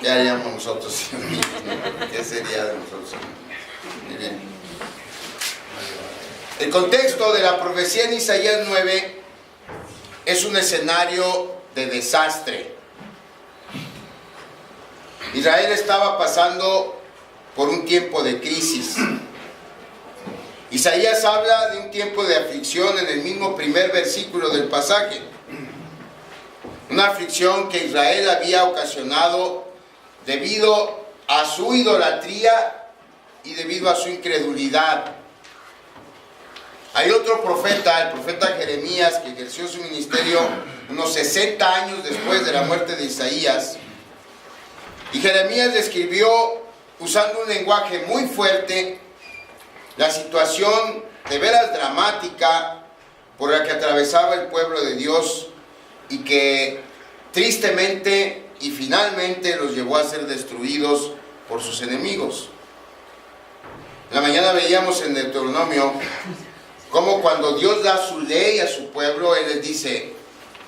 ¿Qué haríamos nosotros? ¿Qué sería de nosotros? Muy bien. El contexto de la profecía en Isaías 9 es un escenario de desastre. Israel estaba pasando por un tiempo de crisis. Isaías habla de un tiempo de aflicción en el mismo primer versículo del pasaje. Una aflicción que Israel había ocasionado debido a su idolatría y debido a su incredulidad. Hay otro profeta, el profeta Jeremías, que ejerció su ministerio unos 60 años después de la muerte de Isaías. Y Jeremías describió, usando un lenguaje muy fuerte, la situación de veras dramática por la que atravesaba el pueblo de Dios y que tristemente y finalmente los llevó a ser destruidos por sus enemigos. En la mañana veíamos en Deuteronomio cómo cuando Dios da su ley a su pueblo, Él les dice: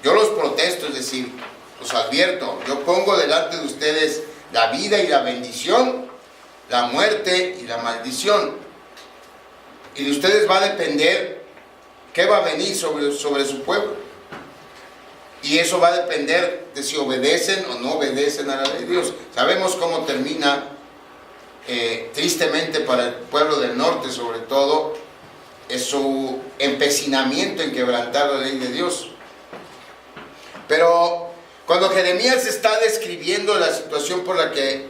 yo los protesto, es decir, los advierto, yo pongo delante de ustedes la vida y la bendición, la muerte y la maldición. Y de ustedes va a depender qué va a venir sobre su pueblo. Y eso va a depender de si obedecen o no obedecen a la ley de Dios. Sabemos cómo termina, tristemente para el pueblo del norte sobre todo, es su empecinamiento en quebrantar la ley de Dios. Pero cuando Jeremías está describiendo la situación por la que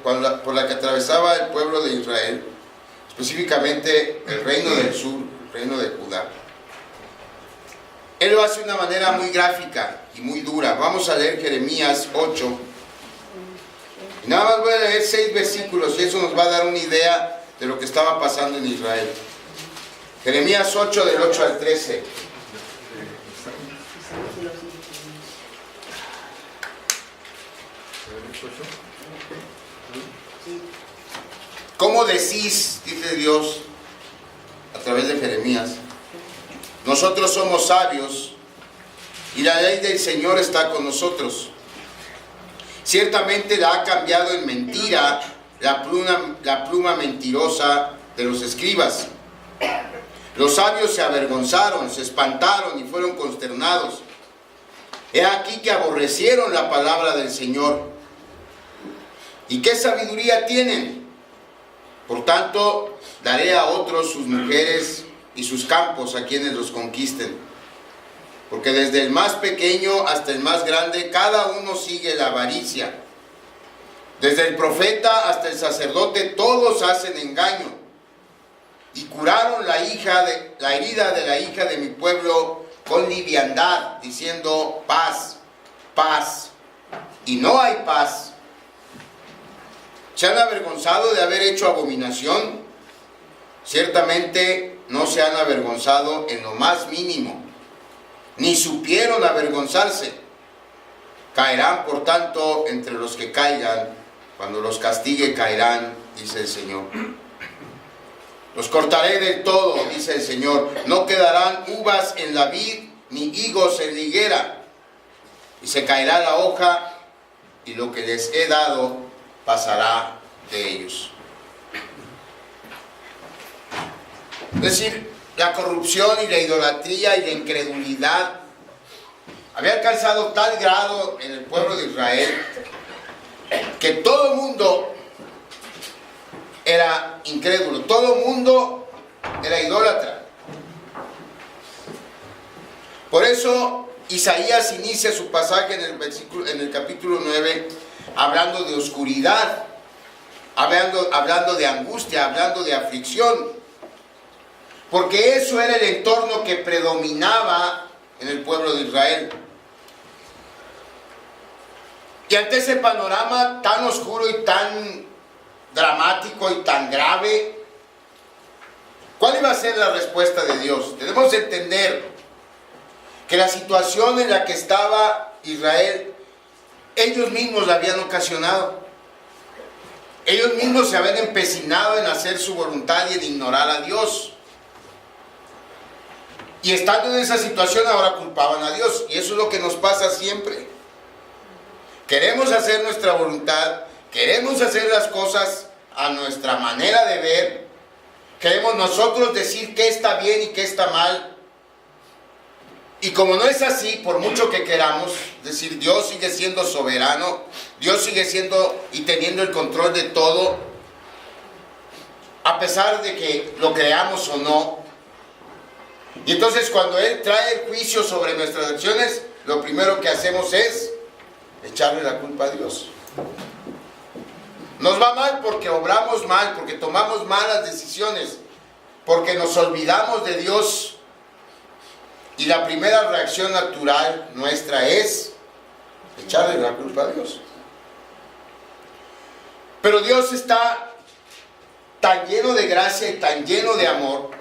atravesaba el pueblo de Israel, específicamente el reino del sur, el reino de Judá, él lo hace de una manera muy gráfica y muy dura. Vamos a leer Jeremías 8. Y nada más voy a leer 6 versículos y eso nos va a dar una idea de lo que estaba pasando en Israel. Jeremías 8, del 8 al 13. ¿Cómo decís, dice Dios a través de Jeremías? Nosotros somos sabios y la ley del Señor está con nosotros. Ciertamente la ha cambiado en mentira la pluma mentirosa de los escribas. Los sabios se avergonzaron, se espantaron y fueron consternados. He aquí que aborrecieron la palabra del Señor. ¿Y qué sabiduría tienen? Por tanto, daré a otros sus mujeres y sus campos a quienes los conquisten. Porque desde el más pequeño hasta el más grande, cada uno sigue la avaricia. Desde el profeta hasta el sacerdote, todos hacen engaño. Y curaron la herida de la hija de mi pueblo con liviandad, diciendo: paz, paz. Y no hay paz. ¿Se han avergonzado de haber hecho abominación? Ciertamente no se han avergonzado en lo más mínimo, ni supieron avergonzarse. Caerán, por tanto, entre los que caigan. Cuando los castigue, caerán, dice el Señor. Los cortaré del todo, dice el Señor. No quedarán uvas en la vid, ni higos en la higuera. Y se caerá la hoja, y lo que les he dado pasará de ellos. Es decir, la corrupción y la idolatría y la incredulidad había alcanzado tal grado en el pueblo de Israel que todo el mundo era incrédulo, todo el mundo era idólatra. Por eso Isaías inicia su pasaje en el capítulo 9 hablando de oscuridad, hablando de angustia, hablando de aflicción, porque eso era el entorno que predominaba en el pueblo de Israel. Y ante ese panorama tan oscuro y tan dramático y tan grave, ¿cuál iba a ser la respuesta de Dios? Debemos entender que la situación en la que estaba Israel, ellos mismos la habían ocasionado. Ellos mismos se habían empecinado en hacer su voluntad y en ignorar a Dios. Y estando en esa situación ahora culpaban a Dios. Y eso es lo que nos pasa siempre. Queremos hacer nuestra voluntad, queremos hacer las cosas a nuestra manera de ver, queremos nosotros decir qué está bien y qué está mal, y como no es así, por mucho que queramos, es decir, Dios sigue siendo soberano, Dios sigue siendo y teniendo el control de todo, a pesar de que lo creamos o no. Y entonces cuando Él trae el juicio sobre nuestras acciones, lo primero que hacemos es echarle la culpa a Dios. Nos va mal porque obramos mal, porque tomamos malas decisiones, porque nos olvidamos de Dios. Y la primera reacción natural nuestra es echarle la culpa a Dios. Pero Dios está tan lleno de gracia y tan lleno de amor,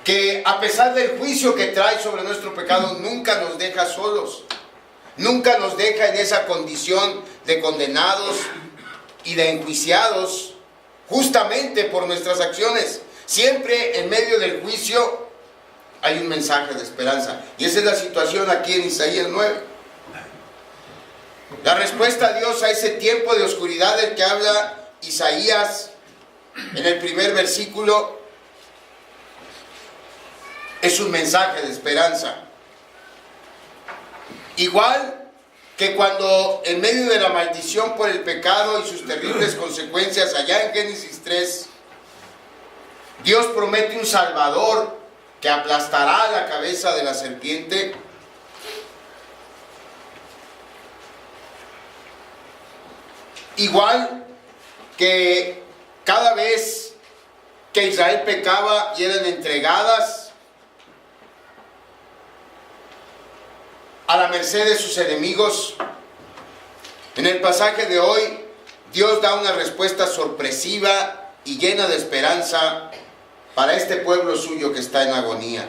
que a pesar del juicio que trae sobre nuestro pecado, nunca nos deja solos. Nunca nos deja en esa condición de condenados y de enjuiciados justamente por nuestras acciones. Siempre en medio del juicio hay un mensaje de esperanza. Y esa es la situación aquí en Isaías 9. La respuesta a Dios a ese tiempo de oscuridad del que habla Isaías en el primer versículo es un mensaje de esperanza. Igual que cuando en medio de la maldición por el pecado y sus terribles consecuencias allá en Génesis 3, Dios promete un Salvador que aplastará la cabeza de la serpiente. Igual que cada vez que Israel pecaba y eran entregadas a la merced de sus enemigos, en el pasaje de hoy Dios da una respuesta sorpresiva y llena de esperanza para este pueblo suyo que está en agonía.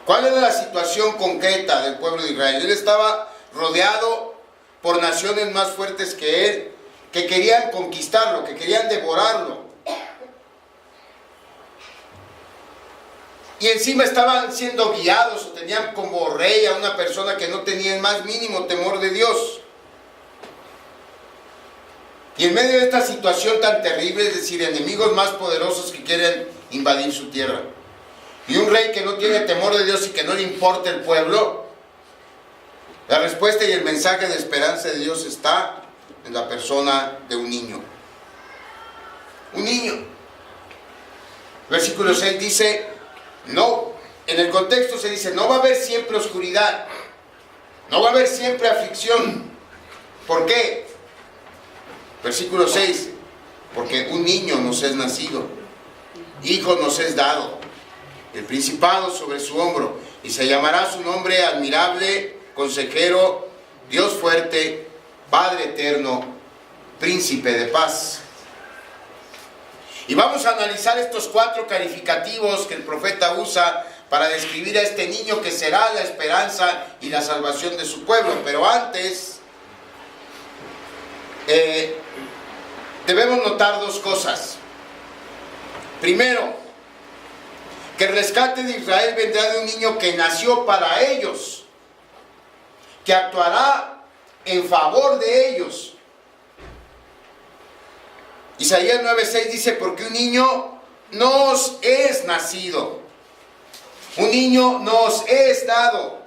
¿Cuál era la situación concreta del pueblo de Israel? Él estaba rodeado por naciones más fuertes que él, que querían conquistarlo, que querían devorarlo. Y encima estaban siendo guiados, o tenían como rey a una persona que no tenía el más mínimo temor de Dios. Y en medio de esta situación tan terrible, es decir, enemigos más poderosos que quieren invadir su tierra, y un rey que no tiene temor de Dios y que no le importa el pueblo, la respuesta y el mensaje de esperanza de Dios está en la persona de un niño. Un niño. Versículo 6 dice, no, en el contexto se dice, no va a haber siempre oscuridad, no va a haber siempre aflicción. ¿Por qué? Versículo 6, porque un niño nos es nacido, hijo nos es dado, el principado sobre su hombro, y se llamará su nombre admirable, consejero, Dios fuerte, Padre eterno, príncipe de paz. Y vamos a analizar estos 4 calificativos que el profeta usa para describir a este niño que será la esperanza y la salvación de su pueblo. Pero antes, debemos notar 2 cosas. Primero, que el rescate de Israel vendrá de un niño que nació para ellos, que actuará en favor de ellos. Isaías 9:6 dice, porque un niño nos es nacido, un niño nos es dado,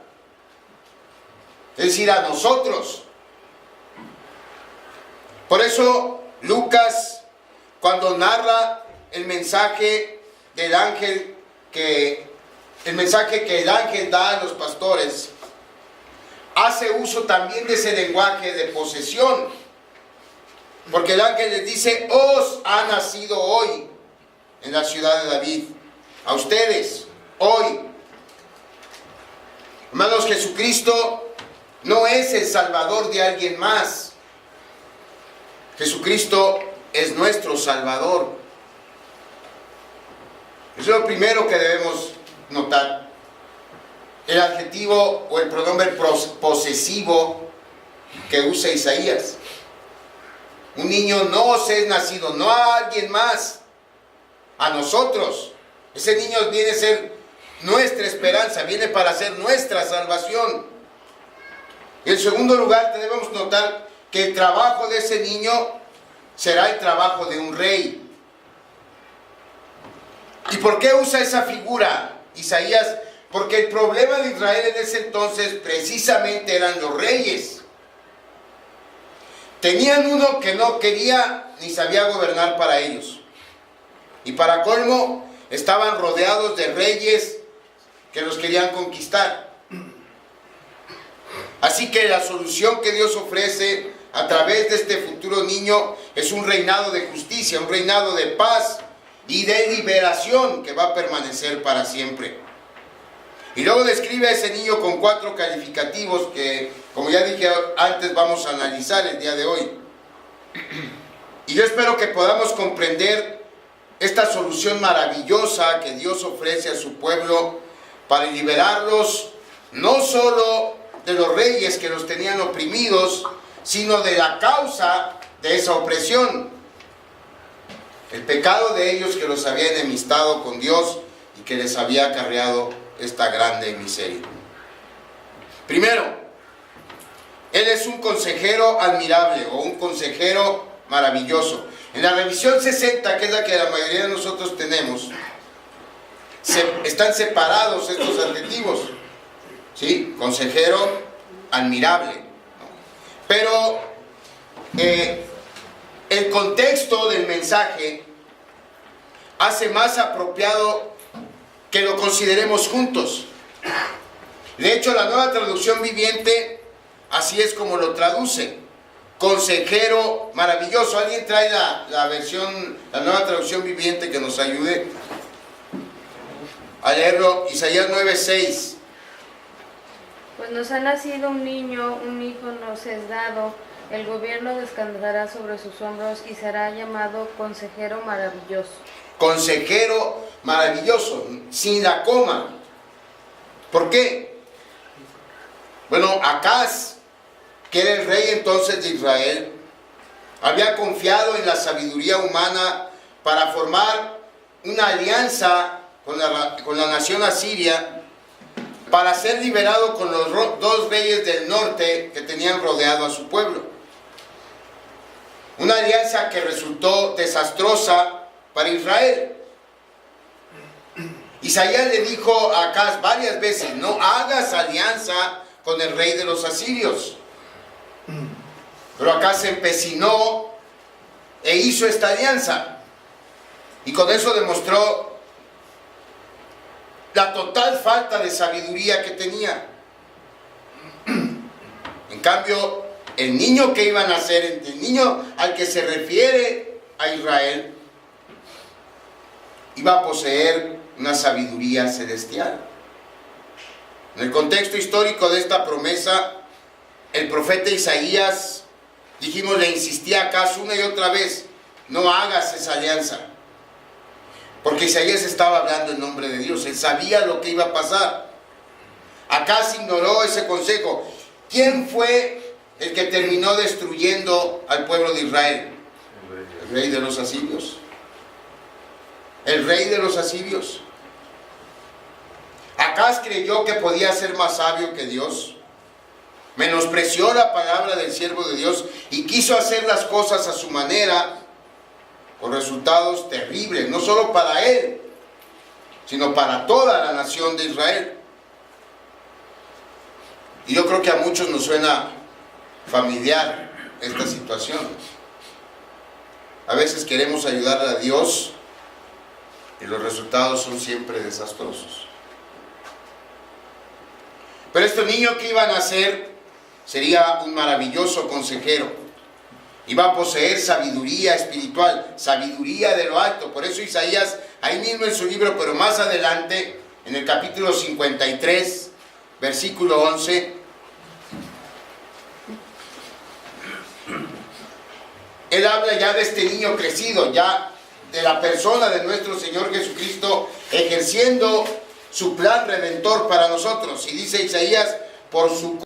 es decir, a nosotros. Por eso Lucas, cuando narra el mensaje del ángel, el mensaje que el ángel da a los pastores, hace uso también de ese lenguaje de posesión. Porque el ángel les dice, os ha nacido hoy en la ciudad de David, a ustedes, hoy. Hermanos, Jesucristo no es el Salvador de alguien más. Jesucristo es nuestro Salvador. Eso es lo primero que debemos notar. El adjetivo o el pronombre posesivo que usa Isaías. Un niño nos es nacido, no a alguien más, a nosotros. Ese niño viene a ser nuestra esperanza, viene para ser nuestra salvación. En segundo lugar, debemos notar que el trabajo de ese niño será el trabajo de un rey. ¿Y por qué usa esa figura Isaías? Porque el problema de Israel en ese entonces precisamente eran los reyes. Tenían uno que no quería ni sabía gobernar para ellos. Y para colmo, estaban rodeados de reyes que los querían conquistar. Así que la solución que Dios ofrece a través de este futuro niño es un reinado de justicia, un reinado de paz y de liberación que va a permanecer para siempre. Y luego describe a ese niño con 4 calificativos que, como ya dije antes, vamos a analizar el día de hoy. Y yo espero que podamos comprender esta solución maravillosa que Dios ofrece a su pueblo para liberarlos no solo de los reyes que los tenían oprimidos, sino de la causa de esa opresión. El pecado de ellos que los había enemistado con Dios y que les había acarreado esta grande miseria. Primero, Él es un consejero admirable o un consejero maravilloso. En la revisión 60, que es la que la mayoría de nosotros tenemos, están separados estos adjetivos. ¿Sí? Consejero admirable. Pero el contexto del mensaje hace más apropiado que lo consideremos juntos. De hecho, la Nueva Traducción Viviente así es como lo traduce: consejero maravilloso. ¿Alguien trae la Nueva Traducción Viviente que nos ayude a leerlo? Isaías 9:6. Pues nos ha nacido un niño, un hijo nos es dado, el gobierno descansará sobre sus hombros y será llamado Consejero Maravilloso. Consejero maravilloso, sin la coma. ¿Por qué? Bueno, Acaz, que era el rey entonces de Israel, había confiado en la sabiduría humana para formar una alianza con la nación asiria para ser liberado con los 2 reyes del norte que tenían rodeado a su pueblo. Una alianza que resultó desastrosa para Israel. Isaías le dijo a Acaz varias veces: no hagas alianza con el rey de los asirios. Pero Acaz se empecinó e hizo esta alianza. Y con eso demostró la total falta de sabiduría que tenía. En cambio, el niño que iba a nacer, el niño al que se refiere a Israel, iba a poseer una sabiduría celestial. En el contexto histórico de esta promesa, el profeta Isaías, dijimos, le insistía a Acaz una y otra vez: no hagas esa alianza. Porque Isaías estaba hablando en nombre de Dios. Él sabía lo que iba a pasar. Acaz ignoró ese consejo. ¿Quién fue el que terminó destruyendo al pueblo de Israel? El rey de los asirios. El rey de los asirios. Acaz creyó que podía ser más sabio que Dios. Menospreció la palabra del siervo de Dios y quiso hacer las cosas a su manera, con resultados terribles, no solo para él, sino para toda la nación de Israel. Y yo creo que a muchos nos suena familiar esta situación. A veces queremos ayudar a Dios y los resultados son siempre desastrosos. Pero este niño que iba a nacer sería un maravilloso consejero. Iba a poseer sabiduría espiritual, sabiduría de lo alto. Por eso Isaías, ahí mismo en su libro, pero más adelante, en el capítulo 53, versículo 11, él habla ya de este niño crecido, ya de la persona de nuestro Señor Jesucristo, ejerciendo su plan redentor para nosotros. Y dice Isaías: por su